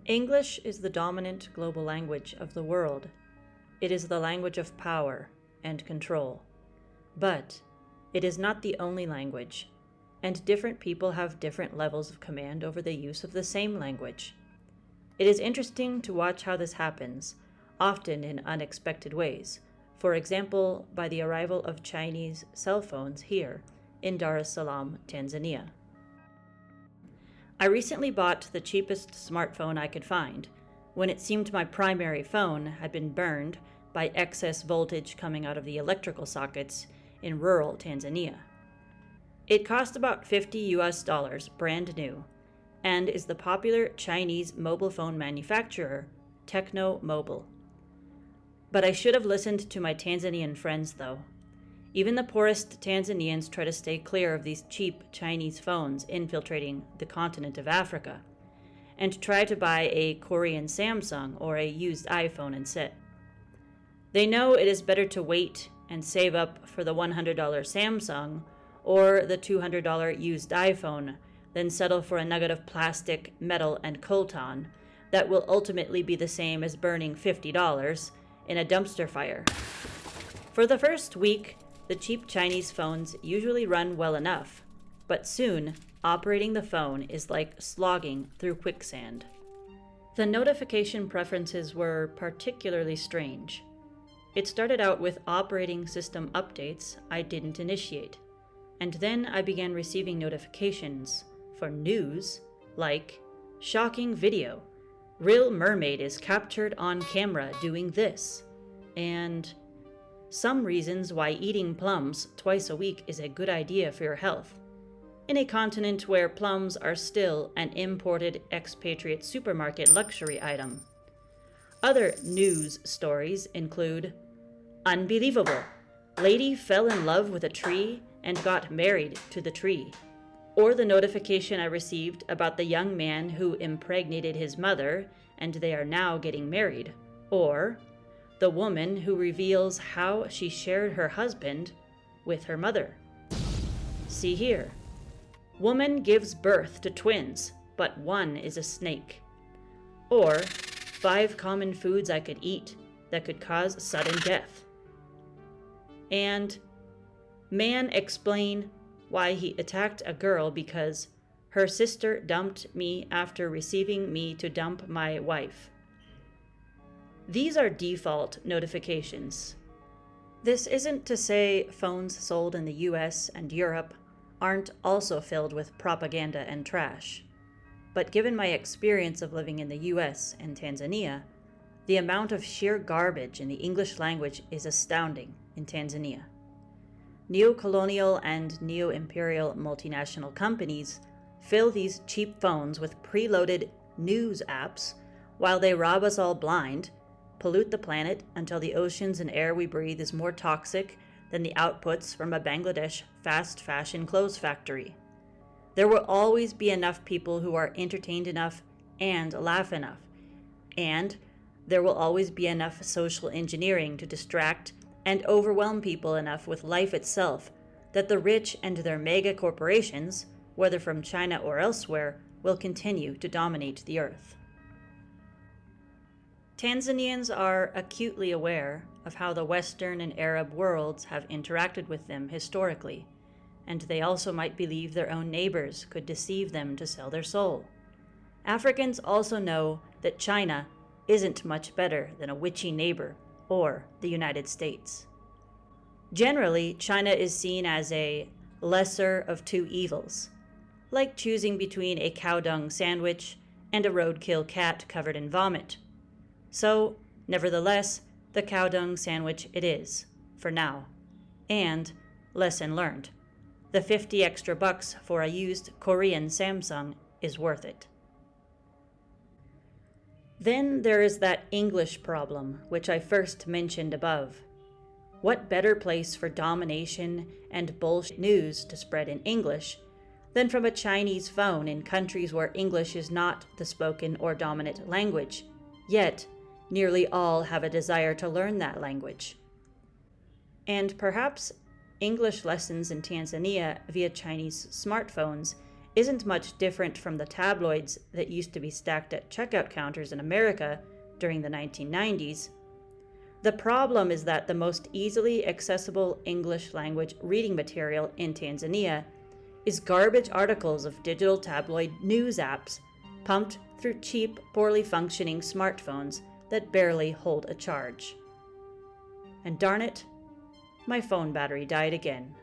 English is the dominant global language of the world. It is the language of power and control. But it is not the only language, and different people have different levels of command over the use of the same language. It is interesting to watch how this happens, often in unexpected ways. For example, by the arrival of Chinese cell phones here in Dar es Salaam, Tanzania. I recently bought the cheapest smartphone I could find, when it seemed my primary phone had been burned by excess voltage coming out of the electrical sockets in rural Tanzania. It cost about $50 brand new, and is the popular Chinese mobile phone manufacturer, Techno Mobile. But I should have listened to my Tanzanian friends though. Even the poorest Tanzanians try to stay clear of these cheap Chinese phones infiltrating the continent of Africa, and try to buy a Korean Samsung or a used iPhone instead. They know it is better to wait and save up for the $100 Samsung or the $200 used iPhone than settle for a nugget of plastic, metal, and coltan that will ultimately be the same as burning $50 in a dumpster fire. For the first week, the cheap Chinese phones usually run well enough, but soon, operating the phone is like slogging through quicksand. The notification preferences were particularly strange. It started out with operating system updates I didn't initiate, and then I began receiving notifications for news like, shocking video, real mermaid is captured on camera doing this, and some reasons why eating plums twice a week is a good idea for your health, in a continent where plums are still an imported expatriate supermarket luxury item. Other news stories include, unbelievable, lady fell in love with a tree and got married to the tree, or the notification I received about the young man who impregnated his mother and they are now getting married, or the woman who reveals how she shared her husband with her mother. See here. Woman gives birth to twins, but one is a snake. Or 5 common foods I could eat that could cause sudden death. And man explain why he attacked a girl because her sister dumped me after receiving me to dump my wife. These are default notifications. This isn't to say phones sold in the US and Europe aren't also filled with propaganda and trash. But given my experience of living in the US and Tanzania, the amount of sheer garbage in the English language is astounding in Tanzania. Neo-colonial and neo-imperial multinational companies fill these cheap phones with preloaded news apps while they rob us all blind, pollute the planet until the oceans and air we breathe is more toxic than the outputs from a Bangladesh fast fashion clothes factory. There will always be enough people who are entertained enough and laugh enough, and there will always be enough social engineering to distract and overwhelm people enough with life itself that the rich and their mega corporations, whether from China or elsewhere, will continue to dominate the earth. Tanzanians are acutely aware of how the Western and Arab worlds have interacted with them historically, and they also might believe their own neighbors could deceive them to sell their soul. Africans also know that China isn't much better than a witchy neighbor or the United States. Generally, China is seen as a lesser of two evils, like choosing between a cow dung sandwich and a roadkill cat covered in vomit. So, nevertheless, the cow dung sandwich it is, for now. And, lesson learned, the 50 extra bucks for a used Korean Samsung is worth it. Then there is that English problem, which I first mentioned above. What better place for domination and bullshit news to spread in English than from a Chinese phone in countries where English is not the spoken or dominant language, yet nearly all have a desire to learn that language. And perhaps English lessons in Tanzania via Chinese smartphones isn't much different from the tabloids that used to be stacked at checkout counters in America during the 1990s. The problem is that the most easily accessible English language reading material in Tanzania is garbage articles of digital tabloid news apps pumped through cheap, poorly functioning smartphones that barely hold a charge. And darn it, my phone battery died again.